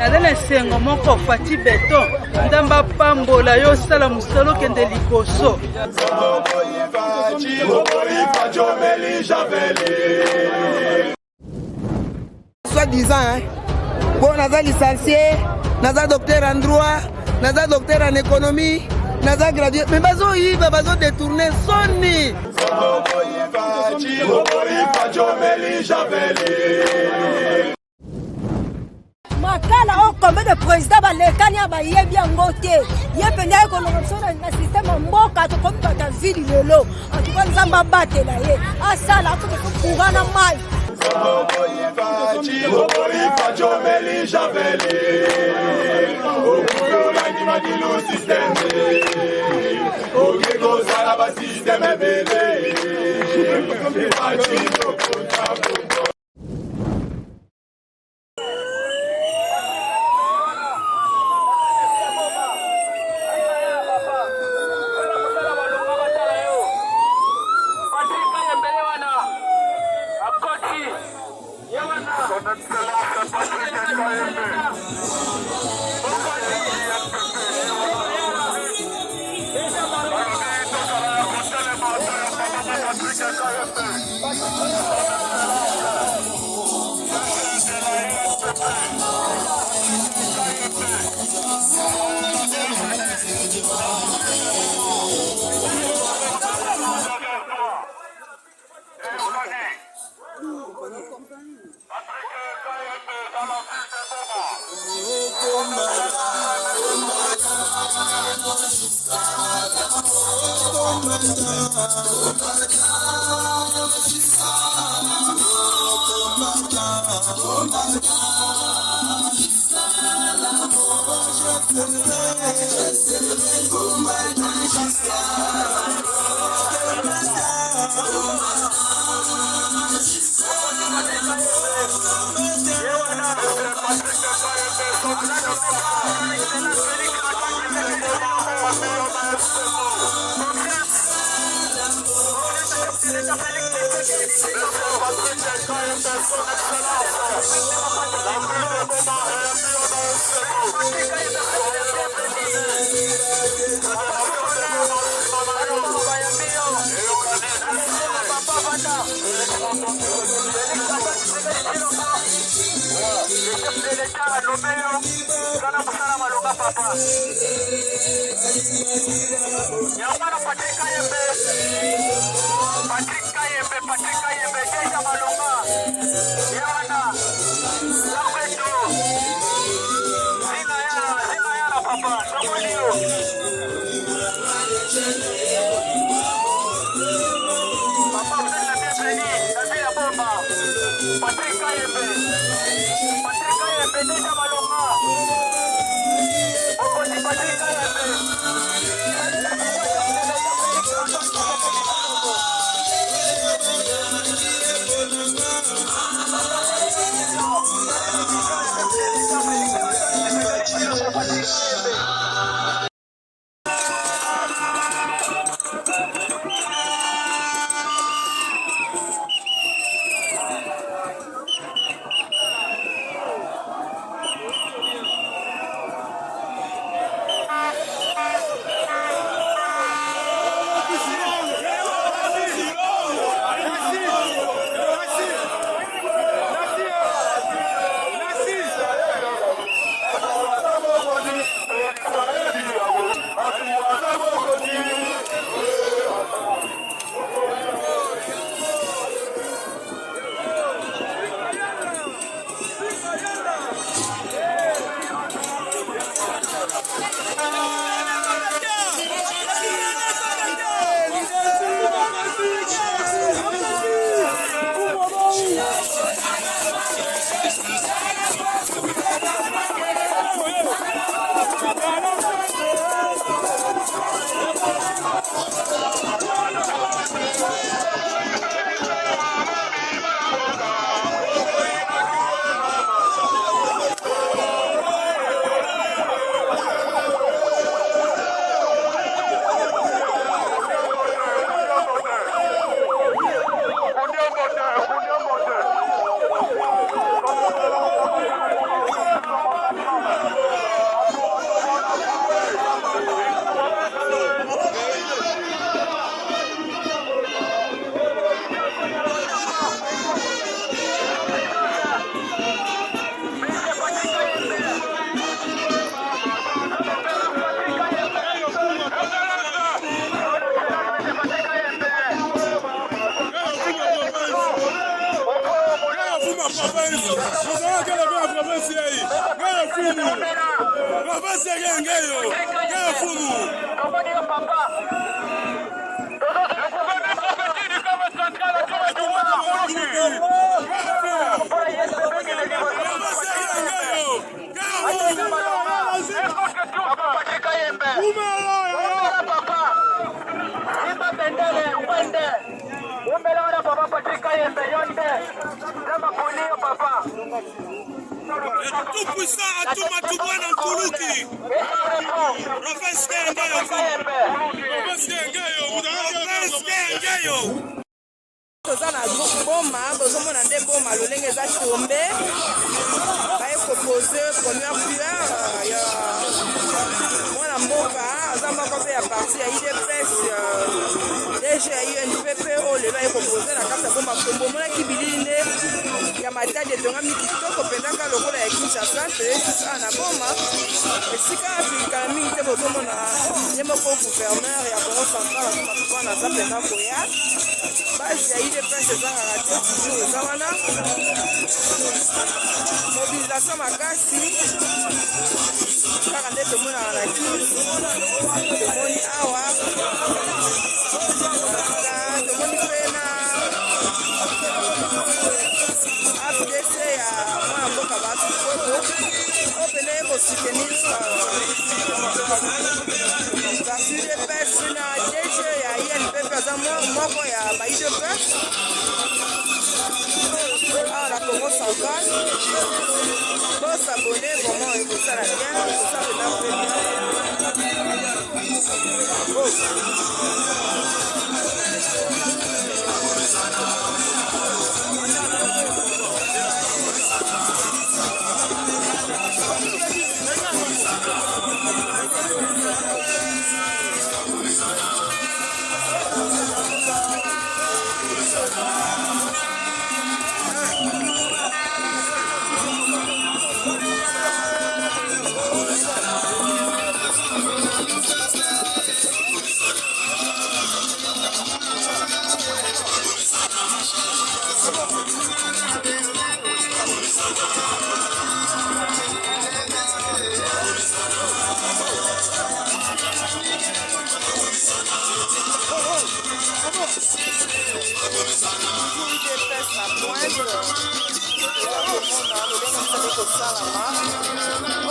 Nadana sengo moko fati beton ndamba pambola yo sala musolo kende likoso Soi-disant, bon, naza licencié, naza docteur en droit, naza docteur en économie, naza gradué, mais bazo yiba, bazo détourner soni. Makala o combien de présidents balekani abayebi yango te ye penda ye kolongoso na système mboka to comme bata ville lelo en tout cas nzamba batela ye asala akuto kugana mai Tout puissant à tout Matubwana Nkuluki. Professeur Skengayo. toza na boma bozomona nde boma lolenge eza tombe baye propose première fleur ya mwana mboka aza moko mpe ya parti ya idps DG ya UNPP oyo lelo aye propose na kati ya boma kombo omonaki bilili nde ya matadi etongami kitoko mpenzaka lokola ya Kinshasa toyesisa na boma esika afilikana mingi te bozomona ye moko gouverneur ya Congo central azomatubana aza mpenza koya base ya UDPS ezalaka te toujours eza wana mobilisation makasi kaka nde tomonaka na Kivu tomoni awa tomoni mpe na AFDC ya mwana mboka bato kweko oyo pene ye kosoutenir parti UDPS na DG ya INPP aza moko ya baIDPS awa na Congo central bosabone vraiment ekosala bien ekosala pena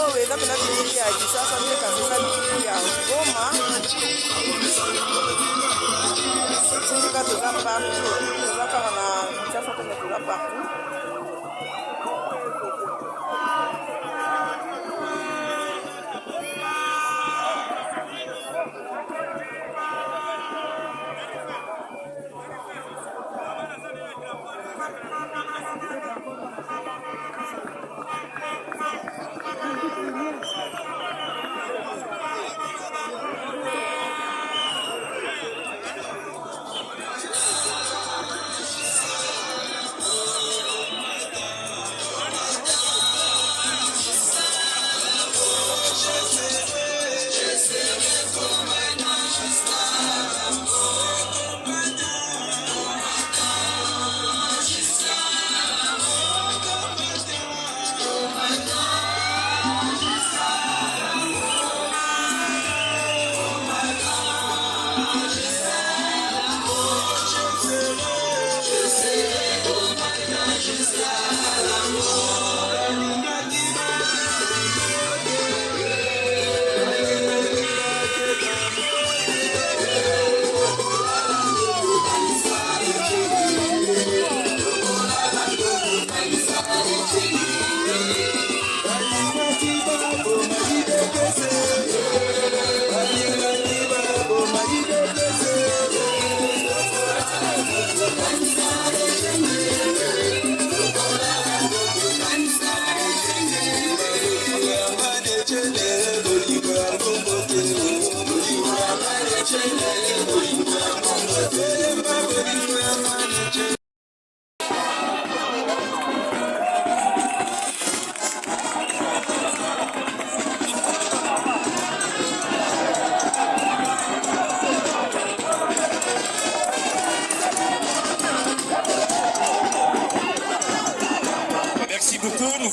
oyo eza mpena bilili ya Kinshasa nde kasi eza bilili ya Goma sindika toza partout toza kaka na Kinshasa tene toza partout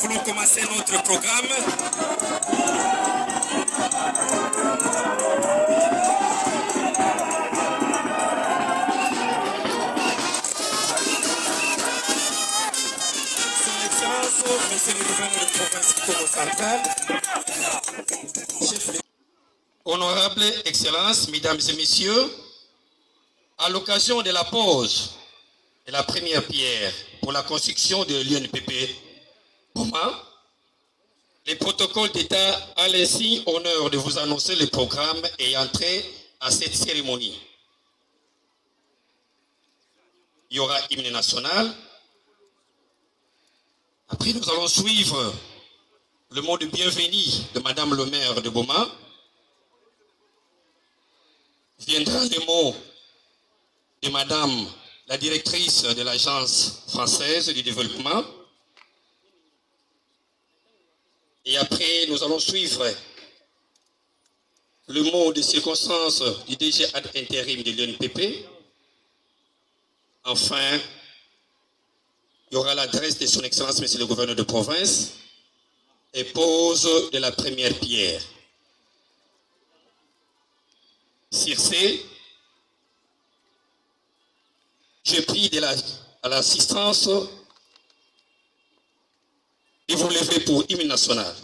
voulons commencer notre programme. Son Excellence, Monsieur le gouverneur de province du Congo central, Honorable Excellence, Mesdames et Messieurs, à l'occasion de la pose de la première pierre pour la construction de l'UNPP Boma, le protocole d'État a ainsi honneur de vous annoncer le programme ayant trait à cette cérémonie. Il y aura hymne national. Après, nous allons suivre le mot de bienvenue de Madame le maire de Boma. Viendra le mot de Madame la directrice de l'Agence française du développement. Et après, nous allons suivre le mot de circonstance du DG ad intérim de l'UNPP. Enfin, il y aura l'adresse de son Excellence, Monsieur le gouverneur de province, et pose de la première pierre. Sur ce, je prie à l'assistance de vous lever pour hymne national.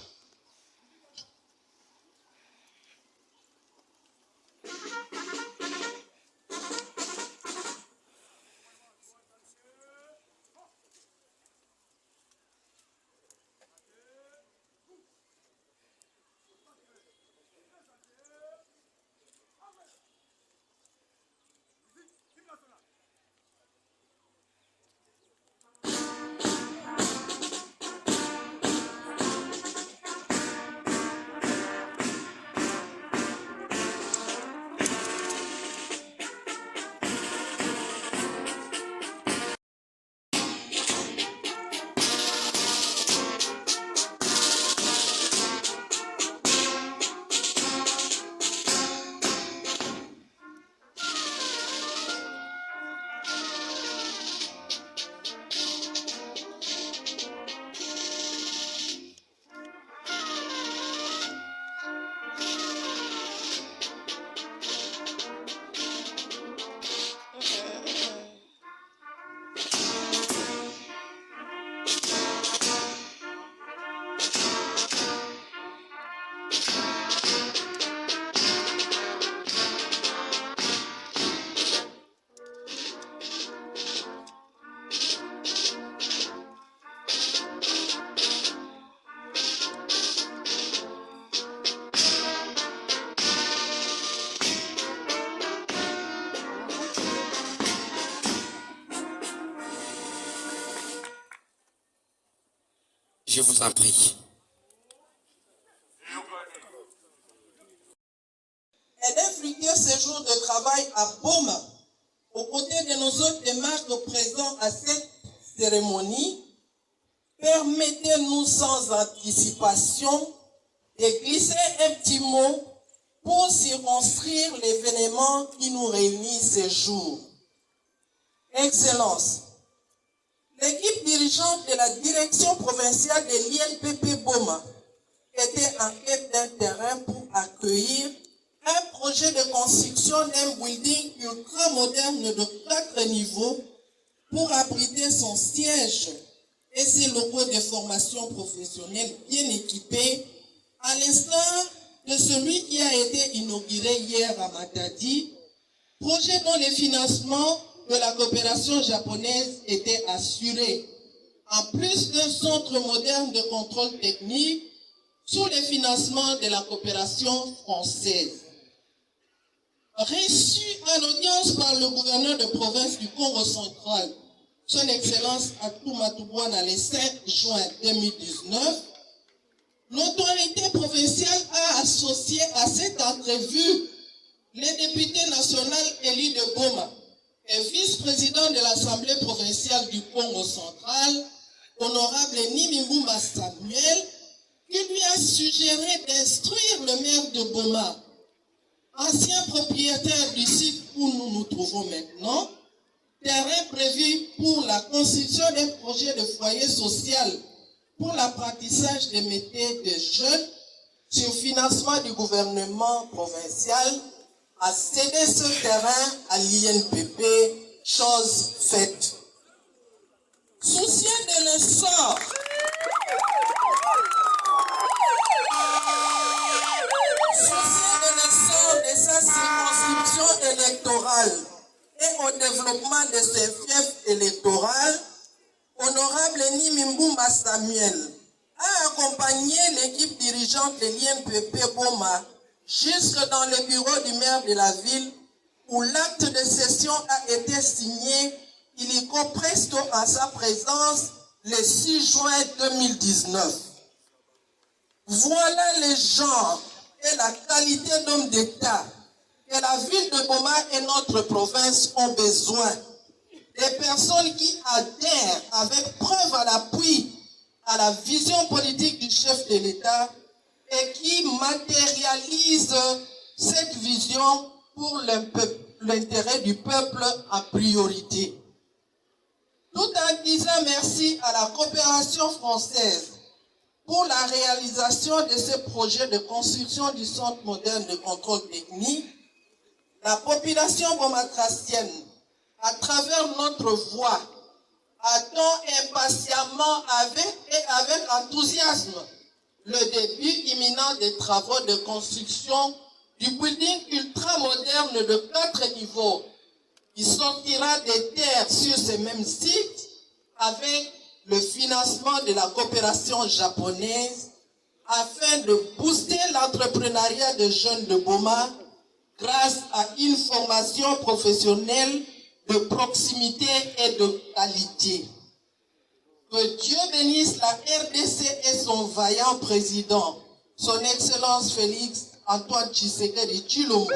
Je vous en prie. Un fructueux séjour de travail à Boma, aux côtés de nos autres démarches présents à cette cérémonie, permettez-nous sans anticipation de glisser un petit mot pour circonscrire l'événement qui nous réunit ce jour. Excellence, l'équipe dirigeante de la direction provinciale de l'INPP Boma était en quête d'un terrain pour accueillir un projet de construction d'un building ultra moderne de 4 niveaux pour abriter son siège et ses locaux de formation professionnelle bien équipés, à l'instar de celui qui a été inauguré hier à Matadi, projet dont le financement de la coopération japonaise était assuré, en plus d'un centre moderne de contrôle technique sous le financement de la coopération française. Reçu en audience par le gouverneur de province du Congo central, son Excellence Atouma Toubouana le 7 juin 2019, l'autorité provinciale a associé à cette entrevue les députés nationaux élus de Boma et vice-président de l'Assemblée provinciale du Congo central, honorable Nimimbouma Samuel, qui lui a suggéré d'instruire le maire de Boma, ancien propriétaire du site où nous nous trouvons maintenant, terrain prévu pour la construction d'un projet de foyer social pour l'apprentissage des métiers des jeunes sur financement du gouvernement provincial a cédé ce terrain à l'INPP, chose faite. Soucieux de l'essor de sa circonscription électorale et au développement de ses fiefs électoraux, Honorable Nimimboumba Samuel a accompagné l'équipe dirigeante de l'INPP Boma jusque dans le bureau du maire de la ville où l'acte de cession a été signé illico presto en sa présence le 6 juin 2019. Voilà les genres et la qualité d'homme d'État que la ville de Boma et notre province ont besoin. Des personnes qui adhèrent avec preuve à l'appui à la vision politique du chef de l'État et qui matérialisent cette vision pour l'intérêt du peuple en priorité. Tout en disant merci à la coopération française pour la réalisation de ce projet de construction du centre moderne de contrôle technique, la population bomatracienne, à travers notre voix, attend impatiemment avec enthousiasme le début imminent des travaux de construction du building ultramoderne de 4 niveaux qui sortira des terres sur ces mêmes sites avec le financement de la coopération japonaise afin de booster l'entrepreneuriat des jeunes de Boma grâce à une formation professionnelle de proximité et de qualité. Que Dieu bénisse la RDC et son vaillant président, son Excellence Félix Antoine Tshisekedi Tshilombo.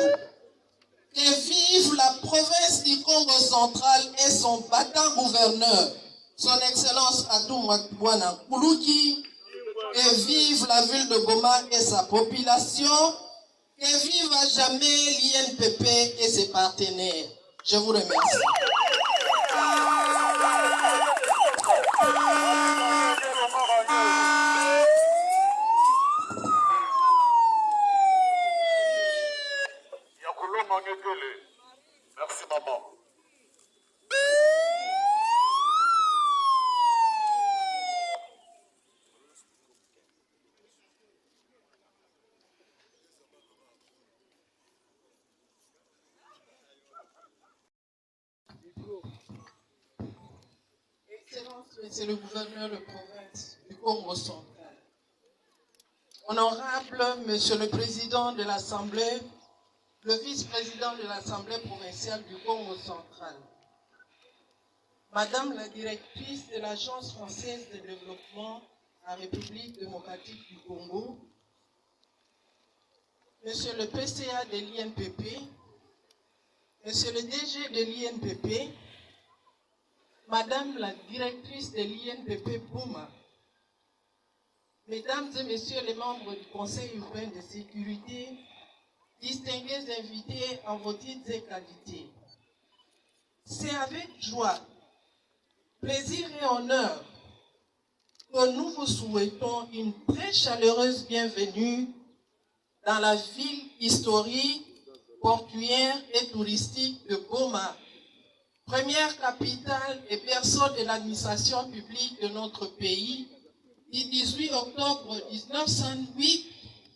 Que vive la province du Congo central et son battant gouverneur, son Excellence Adou Mwakibwana Koulouki. Que vive la ville de Boma et sa population. Que vive à jamais l'INPP et ses partenaires. Je vous remercie. Merci maman. Excellence, Monsieur le gouverneur de province du Congo central. Honorable Monsieur le président de l'Assemblée, le vice-président de l'Assemblée provinciale du Congo central, Madame la directrice de l'Agence française de développement en République démocratique du Congo, Monsieur le PCA de l'INPP, Monsieur le DG de l'INPP, Madame la directrice de l'INPP Boma, Mesdames et Messieurs les membres du Conseil urbain de sécurité, distingués invités en vos titres et qualités. C'est avec joie, plaisir et honneur que nous vous souhaitons une très chaleureuse bienvenue dans la ville historique, portuaire et touristique de Boma, première capitale et berceau de l'administration publique de notre pays, du 18 octobre 1908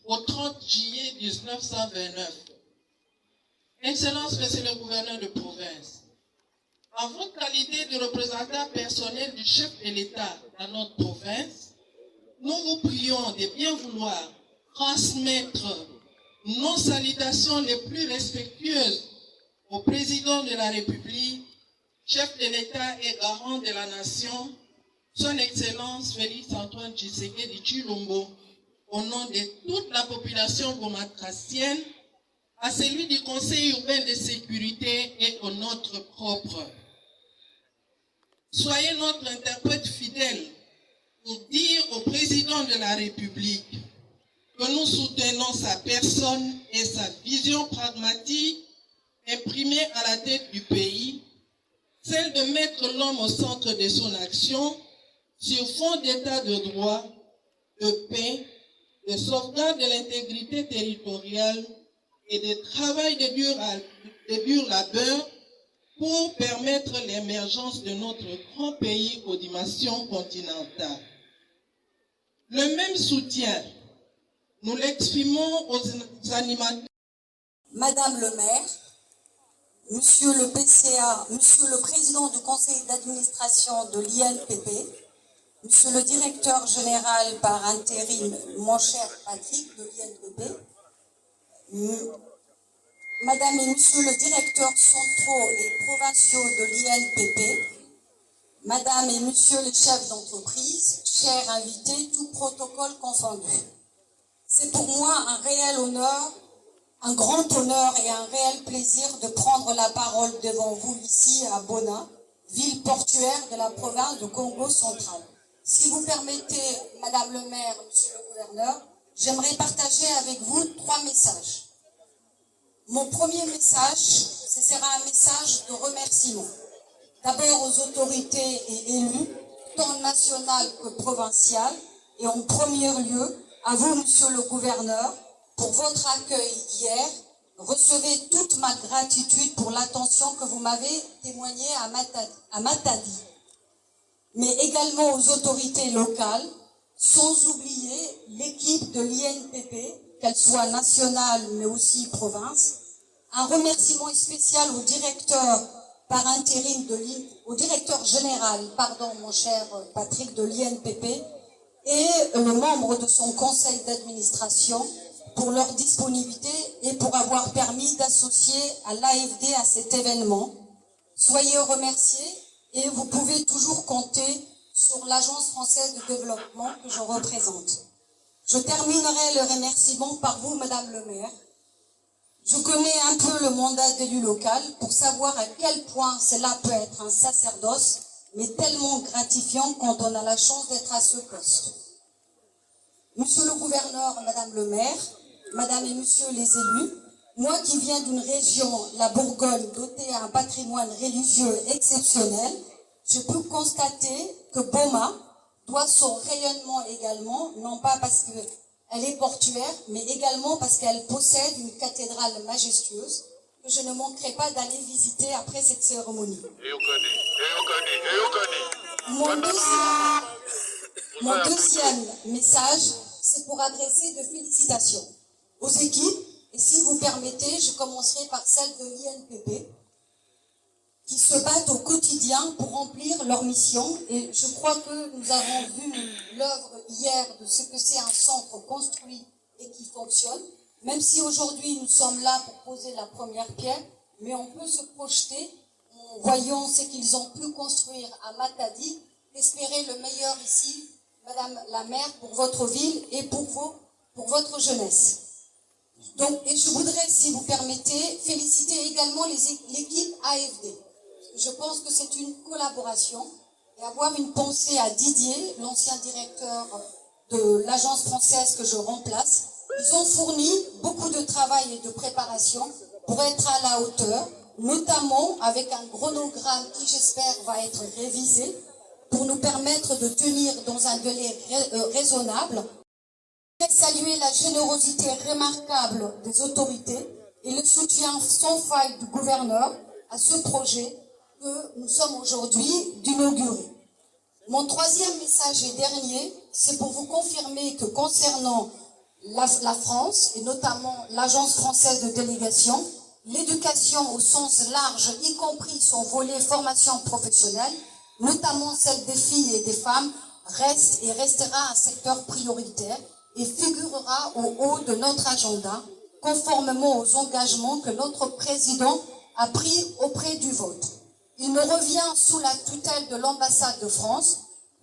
au 30 juillet 1929. Excellence, Monsieur le gouverneur de province, en votre qualité de représentant personnel du chef de l'État dans notre province, nous vous prions de bien vouloir transmettre nos salutations les plus respectueuses au président de la République, chef de l'État et garant de la nation, son Excellence Félix Antoine Tshisekedi Tshilombo, au nom de toute la population bomatracienne, à celui du Conseil urbain de sécurité et au nôtre propre. Soyez notre interprète fidèle pour dire au président de la République que nous soutenons sa personne et sa vision pragmatique imprimée à la tête du pays, celle de mettre l'homme au centre de son action, sur fond d'état de droit, de paix, de sauvegarde de l'intégrité territoriale et de travail de dur labeur pour permettre l'émergence de notre grand pays aux dimensions continentales. Le même soutien, nous l'exprimons aux animateurs. Madame le maire, Monsieur le PCA, Monsieur le président du conseil d'administration de l'INPP, Monsieur le directeur général par intérim, mon cher Patrick de l'INPP, Madame et Monsieur le directeur centraux et provinciaux de l'INPP, Madame et Monsieur les chefs d'entreprise, chers invités, tout protocole confondu. C'est pour moi un réel honneur, un grand honneur et un réel plaisir de prendre la parole devant vous ici à Bona, ville portuaire de la province du Congo central. Si vous permettez, Madame le maire, Monsieur le gouverneur, j'aimerais partager avec vous 3 messages. Mon premier message, ce sera un message de remerciement. D'abord aux autorités et élus, tant nationales que provinciales, et en premier lieu, à vous, Monsieur le gouverneur, pour votre accueil hier. Recevez toute ma gratitude pour l'attention que vous m'avez témoignée à Matadi, mais également aux autorités locales, sans oublier l'équipe de l'INPP, qu'elle soit nationale mais aussi province. Un remerciement spécial au directeur par intérim au directeur général, mon cher Patrick de l'INPP, et le membre de son conseil d'administration pour leur disponibilité et pour avoir permis d'associer à l'AFD à cet événement. Soyez remerciés et vous pouvez toujours compter sur l'Agence française de développement que je représente. Je terminerai le remerciement par vous, Madame le maire. Je connais un peu le mandat d'élu local pour savoir à quel point cela peut être un sacerdoce, mais tellement gratifiant quand on a la chance d'être à ce poste. Monsieur le gouverneur, Madame le maire, Madame et Monsieur les élus, moi qui viens d'une région, la Bourgogne, dotée à un patrimoine religieux exceptionnel, je peux constater que Boma doit son rayonnement également, non pas parce qu'elle est portuaire, mais également parce qu'elle possède une cathédrale majestueuse que je ne manquerai pas d'aller visiter après cette cérémonie. Mon deuxième message, c'est pour adresser de félicitations aux équipes, et si vous permettez, je commencerai par celle de l'INPP, qui se battent au quotidien pour remplir leur mission. Et je crois que nous avons vu l'œuvre hier de ce que c'est un centre construit et qui fonctionne, même si aujourd'hui nous sommes là pour poser la première pierre, mais on peut se projeter en voyant ce qu'ils ont pu construire à Matadi, espérer le meilleur ici, Madame la maire, pour votre ville et pour votre jeunesse. Donc, et je voudrais, si vous permettez, féliciter également l'équipe AFD. Je pense que c'est une collaboration et avoir une pensée à Didier, l'ancien directeur de l'agence française que je remplace. Ils ont fourni beaucoup de travail et de préparation pour être à la hauteur, notamment avec un chronogramme qui, j'espère, va être révisé pour nous permettre de tenir dans un délai raisonnable. Je voudrais saluer la générosité remarquable des autorités et le soutien sans faille du gouverneur à ce projet que nous sommes aujourd'hui d'inaugurer. Mon troisième message et dernier, c'est pour vous confirmer que concernant la France, et notamment l'Agence française de délégation, l'éducation au sens large, y compris son volet formation professionnelle, notamment celle des filles et des femmes, reste et restera un secteur prioritaire et figurera au haut de notre agenda, conformément aux engagements que notre président a pris auprès du vôtre. Il me revient, sous la tutelle de l'ambassade de France,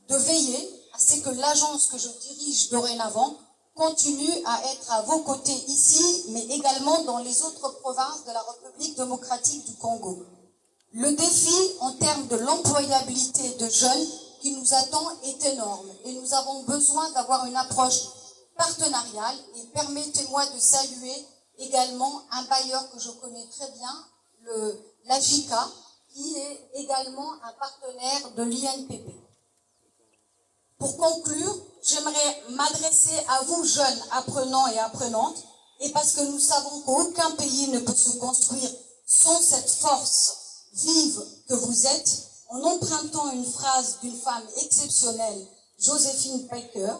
de veiller à ce que l'agence que je dirige dorénavant continue à être à vos côtés ici, mais également dans les autres provinces de la République démocratique du Congo. Le défi en termes de l'employabilité de jeunes qui nous attend est énorme et nous avons besoin d'avoir une approche partenariale. Et permettez-moi de saluer également un bailleur que je connais très bien, l'AJICA, qui est également un partenaire de l'INPP. Pour conclure, j'aimerais m'adresser à vous, jeunes apprenants et apprenantes, et parce que nous savons qu'aucun pays ne peut se construire sans cette force vive que vous êtes, en empruntant une phrase d'une femme exceptionnelle, Joséphine Baker,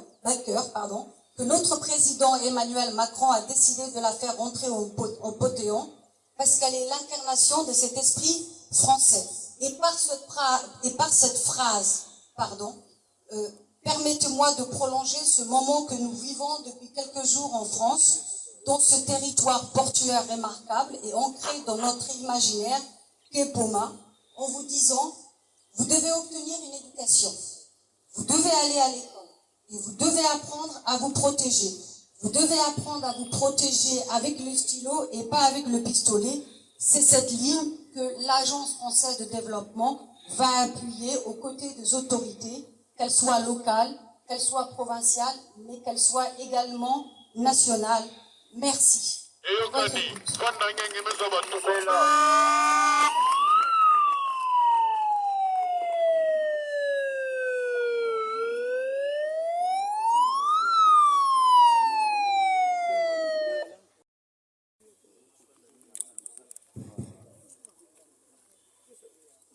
que notre président Emmanuel Macron a décidé de la faire entrer au Panthéon, parce qu'elle est l'incarnation de cet esprit français. Et par cette phrase, permettez-moi de prolonger ce moment que nous vivons depuis quelques jours en France, dans ce territoire portuaire remarquable et ancré dans notre imaginaire qu'est Boma, en vous disant, vous devez obtenir une éducation, vous devez aller à l'école, et vous devez apprendre à vous protéger. Vous devez apprendre à vous protéger avec le stylo et pas avec le pistolet. C'est cette ligne que l'Agence française de développement va appuyer aux côtés des autorités, qu'elles soient locales, qu'elles soient provinciales, mais qu'elles soient également nationales. Merci.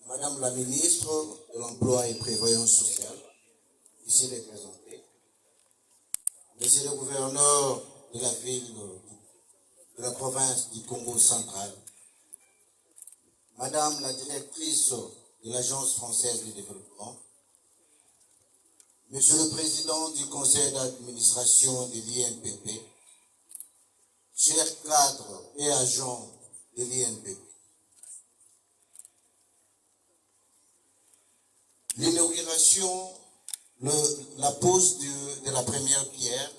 Madame la ministre de l'Emploi et Prévoyance sociale, ici représentée, Monsieur le gouverneur de la ville de la province du Congo central, Madame la directrice de l'Agence française de développement, Monsieur le président du conseil d'administration de l'INPP, chers cadres et agents de l'INPP, l'inauguration, la pose de la première pierre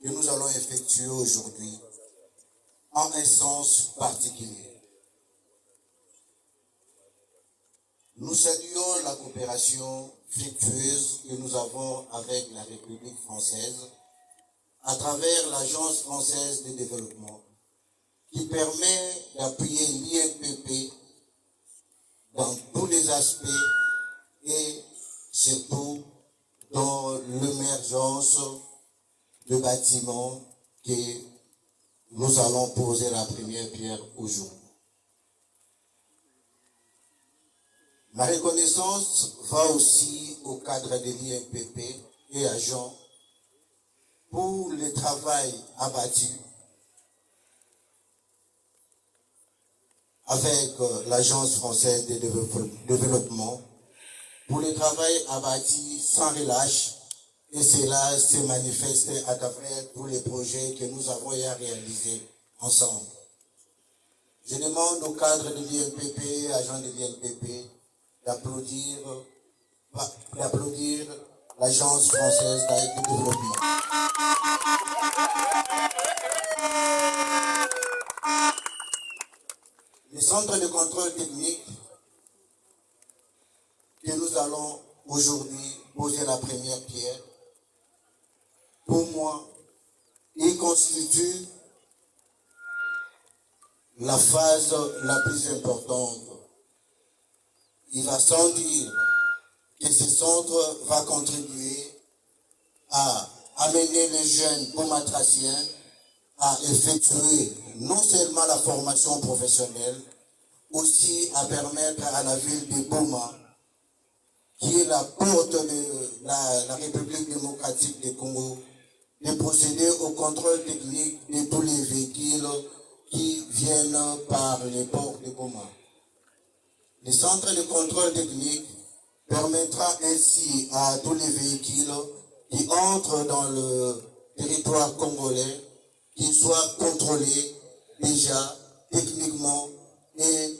que nous allons effectuer aujourd'hui en un sens particulier. Nous saluons la coopération fructueuse que nous avons avec la République française à travers l'Agence française de développement qui permet d'appuyer l'INPP dans tous les aspects et surtout dans l'émergence de bâtiments que nous allons poser la première pierre aujourd'hui. Ma reconnaissance va aussi au cadre de l'INPP et agents pour le travail abattu avec l'Agence française de développement, pour le travail abattu sans relâche, et cela se manifeste à travers tous les projets que nous avons à réaliser ensemble. Je demande au cadre de l'INPP, agents de l'INPP, d'applaudir l'Agence française de développement. Le centre de contrôle technique que nous allons aujourd'hui poser la première pierre, pour moi, il constitue la phase la plus importante. Il va sans dire que ce centre va contribuer à amener les jeunes bomatraciens à effectuer non seulement la formation professionnelle, aussi à permettre à la ville de Boma, qui est la porte de la République démocratique du Congo, de procéder au contrôle technique de tous les véhicules qui viennent par les ports de Boma. Le centre de contrôle technique permettra ainsi à tous les véhicules qui entrent dans le territoire congolais qu'ils soient contrôlés déjà techniquement et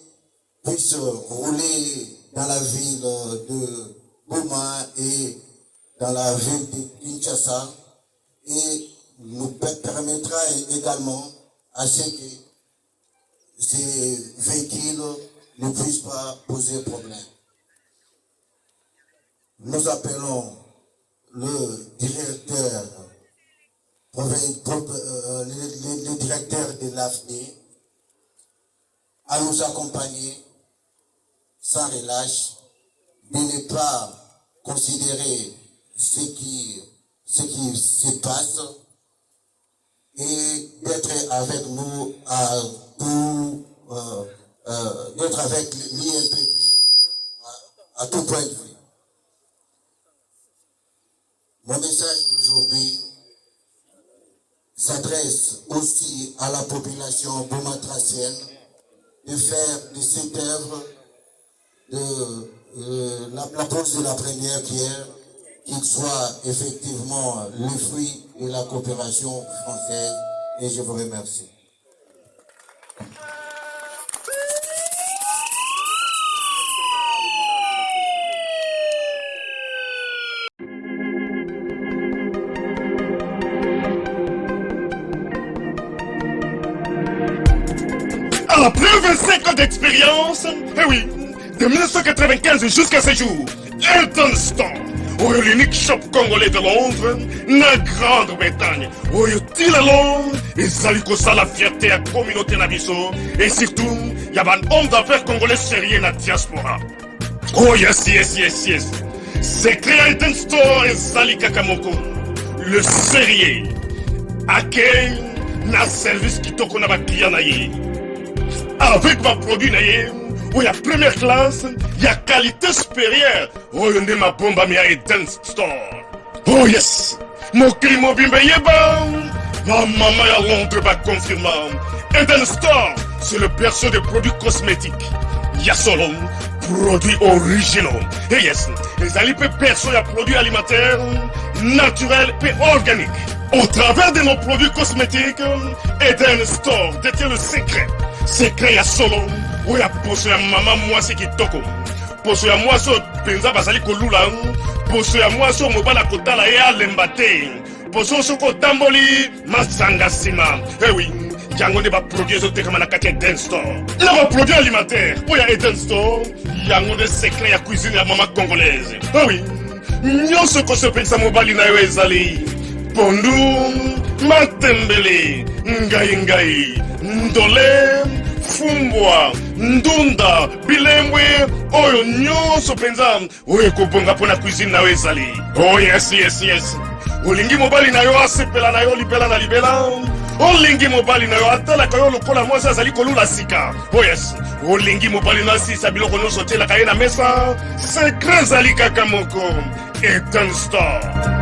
puissent rouler dans la ville de Boma et dans la ville de Kinshasa, et nous permettra également à ce que ces véhicules ne puissent pas poser problème. Nous appelons le directeur de l'AFD à nous accompagner sans relâche, de ne pas considérer ce qui se passe et d'être avec nous d'être avec l'INPP à tout point de vue. Mon message d'aujourd'hui s'adresse aussi à la population beaumatracienne de faire de cette œuvre la pose de la première pierre qu'il soit effectivement le fruit de la coopération française, et je vous remercie. Après 25 ans d'expérience, eh oui, de 1995 jusqu'à ce jour, Elton Store, l'unique shop congolais de Londres, la Grande-Bretagne, Tilalong, et ça la fierté à la communauté Nabiso, et surtout, il y a un homme d'affaires congolais sérieux dans la diaspora. Oh yes. C'est créé Elton Store et Zali Kakamoko, le sérieux, accueil, na service qui toko na ba client naye. Avec ma produit naye, il y a première classe, il y a qualité supérieure. Oh, il y a ma bombe à Eden Store. Oh yes, mon crime bimbe yeba. Ma maman à Londres va confirmer. Eden Store, c'est le perso de produits cosmétiques. Il y a solo produits originaux. Et yes, les alipes perso, il y a produits alimentaires, naturels et organiques. Au travers de nos produits cosmétiques, Eden Store détient le secret. Secret ya solo, où ya poso ya maman moi c'est qui toko. Poso ya moi so penza basali kolula, poso ya moi so mobala kotala ya lembate. Poso so ko tamboli masanga sima. Eh oui, yango ne ba produit zote kama na kati Eden Store. Na ba produit alimentaire, où ya Eden Store, yango de secret ya cuisine ya maman congolaise. Eh oui, nyonso ko so penza mobali na yo ezali. Pondu, matembele, ngai, ndole, fumbwa, ndunda, bilembwe, oyo nyonso penza, oyo kobonga pona cuisine na ezali. Oh yes. Olingi mobali na yo asepela na yo libela na libela. Olingi mobali na yo atala ka yo lokola mwasi azali kolula sika. Oh yes. Olingi mobali na sisa biloko nyonso tela ka ye na mesa. Secret zali kaka moko. Eden Store.